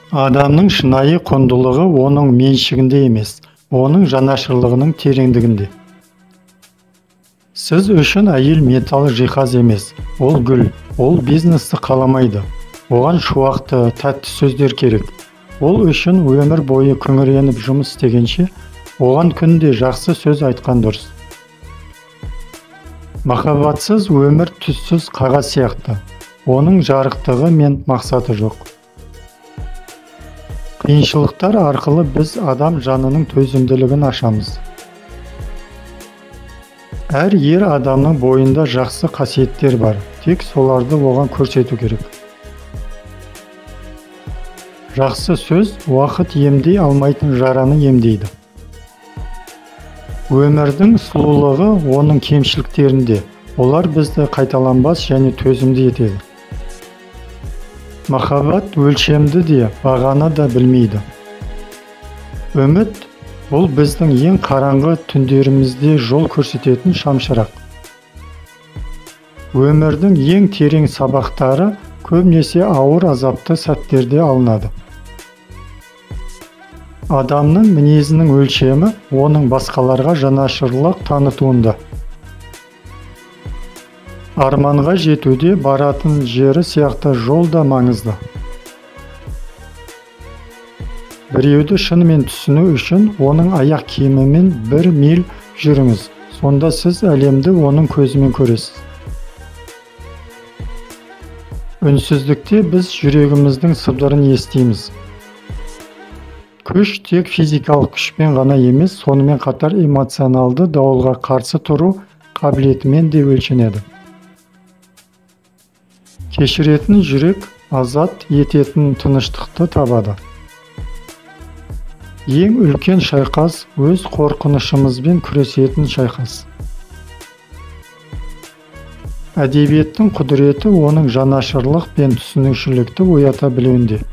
Адамның шынайы құндылығы оның меншігінде емес, оның жанашырлығының тереңдігінде. Сіз үшін әйел металл жиһаз емес, ол гүл, ол бизнесті қаламайды. Оған шуақты, тәтті сөздер керек. Ол үшін өмір бойы күңіреніп жұмыс істегенше, оған күнде жақсы сөз айтқан дұрыс. Махаббатсыз өмір түссіз қағаз сияқты. Оның жарықтығы мен мақсаты жоқ. Қиыншылықтар арқылы біз адам жанының төзімділігін ашамыз. Әр ер адамның бойында жақсы қасиеттер бар, тек соларды оған көрсету керек. Жақсы сөз уақыт емдей алмайтын жараны емдейді. Өмірдің сұлулығы оның кемшіліктерінде, олар бізді қайталанбас және төзімді етеді. Махаббат өлшемді де, бағаны да білмейді. Үміт бұл біздің ең қараңғы түндерімізде жол көрсететін шамшырақ. Өмірдің ең терең сабақтары көбінесе ауыр азапты сәттерде алынады. Адамның мінезінің өлшемі оның басқаларға жанашырлық танытуында. Арманға жетуде баратын жері сияқты жол да маңызды. Біреуді шынымен түсіну үшін оның аяқ киімімен 1 миль жүріңіз, сонда сіз әлемді оның көзімен көресіз. Үнсіздікте біз жүрегіміздің сыбдырын естиміз. Күш тек физикалық күшпен ғана емес, сонымен қатар эмоционалды дауылға қарсы тұру қабілетімен де өлшенеді. Кешіретін жүрек азат ететін тыныштықты табады. Ең үлкен шайқас өз қорқынышымызбен күресетін шайқас. Әдебиеттің құдіреті оның жанашырлық пен түсінушілікті оята білуінде.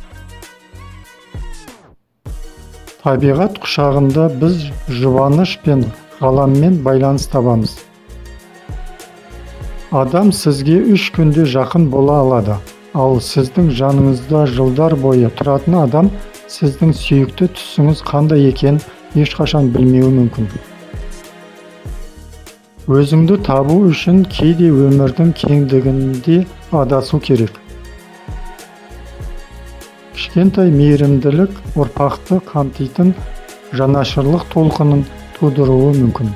Табиғат құшағында біз жұбаныш пен ғаламмен байланыс табамыз. Адам сізге 3 күнде жақын бола алады, ал сіздің жаныңызда жылдар бойы тұратын адам сіздің сүйікті түсіңіз қандай екен ешқашан білмеуі мүмкін. Өзіңді табу үшін кейде өмірдің кеңдігінде адасу керек. Кішкентай мейірімділік ұрпақты қамтитын жанашырлық толқынын тудыруы мүмкін.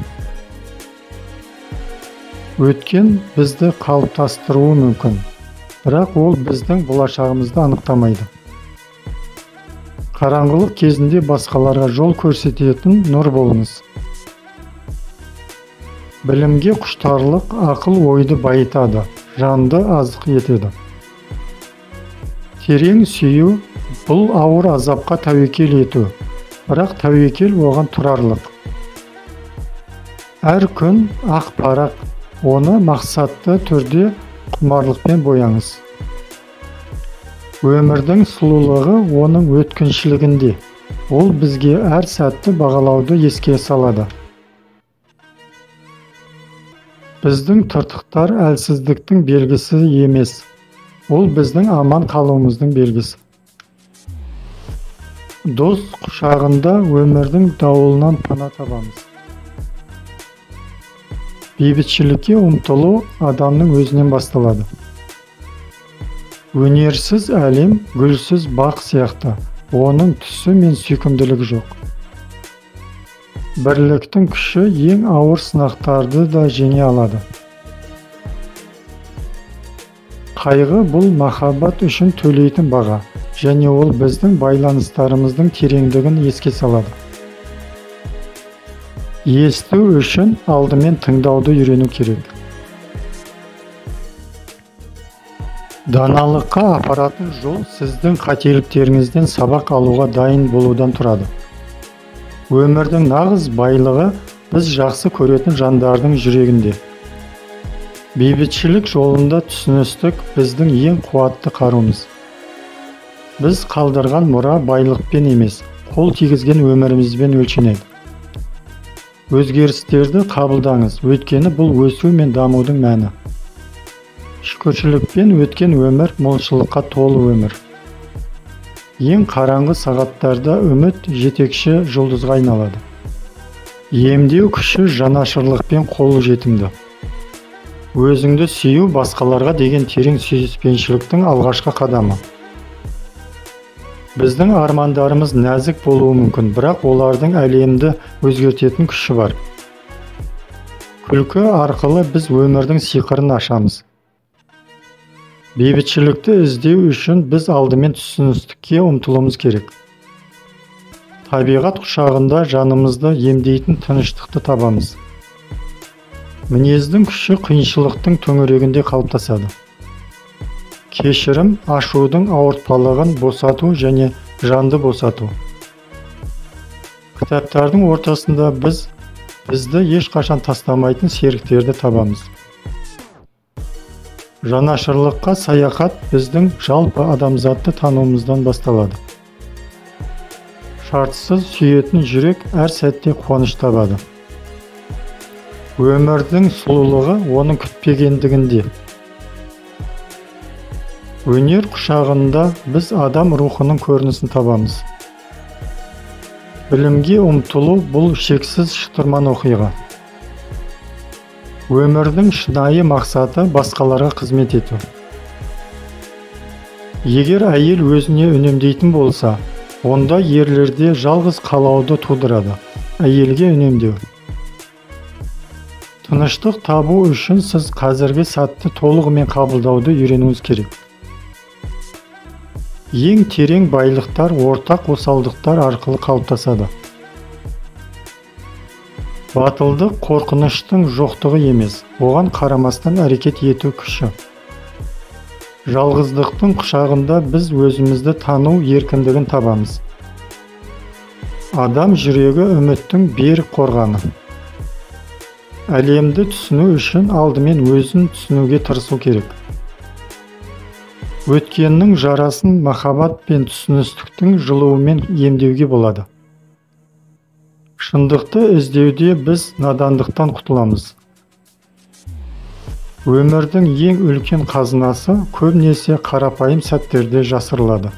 Өткен бізді қалыптастыруы мүмкін, бірақ ол біздің болашағымызды анықтамайды. Қараңғылық кезінде басқаларға жол көрсететін нұр болыңыз. Білімге құштарлық ақыл ойды байытады, жанды азық етеді. Терең сүю бұл ауыр азапқа тәуекел ету, бірақ тәуекел оған тұрарлық. Әр күн ақ парақ, оны мақсатты түрде құмарлықпен бояңыз. Өмірдің сұлулығы оның өткіншілігінде. Ол бізге әр сәтті бағалауды еске салады. Біздің тыртықтар әлсіздіктің белгісі емес. Ол біздің аман қалуымыздың белгісі. Дос құшағында өмірдің дауылынан пана табамыз. Бейбітшілікке ұмтылу адамның өзінен басталады. Өнерсіз әлем гүлсіз бақ сияқты, оның түсі мен сүйкімділігі жоқ. Бірліктің күші ең ауыр сынақтарды да жеңе алады. Қайғы бұл махаббат үшін төлейтін баға, және ол біздің байланыстарымыздың тереңдігін еске салады. Есту үшін алдымен тыңдауды үйрену керек. Даналыққа апаратын жол сіздің қателіктеріңізден сабақ алуға дайын болудан тұрады. Өмірдің нағыз байлығы біз жақсы көретін жандардың жүрегінде. Бейбітшілік жолында түсіністік біздің ең қуатты қаруымыз. Біз қалдырған мұра байлықпен емес, қол тигізген өмірімізбен өлшенеді. Өзгерістерді қабылдаңыз, өйткені бұл өсу мен дамудың мәні. Шүкіршілікпен өткен өмір молшылыққа толы өмір. Ең қараңғы сағаттарда үміт жетекші жұлдызға айналады. Емдеу күші жанашырлықпен қол жетімді. Өзіңді сүю басқаларға деген терең сүйіспеншіліктің алғашқы қадамы. Біздің армандарымыз нәзік болуы мүмкін, бірақ олардың әлемді өзгертетін күші бар. Күлкі арқылы біз өмірдің сиқырын ашамыз. Бейбітшілікті іздеу үшін біз алдымен түсіністікке ұмтылуымыз керек. Табиғат құшағында жанымызды емдейтін тыныштықты табамыз. Мінездің күші қиыншылықтың төңірегінде қалыптасады. Кешірім ашудың ауыртпалығын босату және жанды босату. Кітаптардың ортасында бізді ешқашан тастамайтын серіктерді табамыз. Жанашырлыққа саяхат біздің жалпы адамзатты тануымыздан басталады. Шартсыз сүйетін жүрек әр сәтте қуаныш табады. Өмірдің сұлулығы оның күтпегендігінде. Өнер құшағында біз адам рухының көрінісін табамыз. Білімге ұмтылу бұл шексіз шытырман оқиға. Өмірдің шынайы мақсаты басқаларға қызмет ету. Егер әйел өзіне үнемдейтін болса, онда ерлерде жалғыз қалауды тудырады. Әйелге үнемдеу. Тыныштық табу үшін сіз қазіргі сәтті толығымен қабылдауды үйренуіңіз керек. Ең терең байлықтар ортақ осалдықтар арқылы қалыптасады. Батылдық қорқыныштың жоқтығы емес, оған қарамастан әрекет ету күші. Жалғыздықтың құшағында біз өзімізді тану еркіндігін табамыз. Адам жүрегі үміттің берік қорғаны. Әлемді түсіну үшін алдымен өзін түсінуге тырысу керек. Өткеннің жарасын махаббат пен түсіністіктің жылуымен емдеуге болады. Шындықты іздеуде біз надандықтан құтыламыз. Өмірдің ең үлкен қазынасы көбінесе қарапайым сәттерде жасырылады.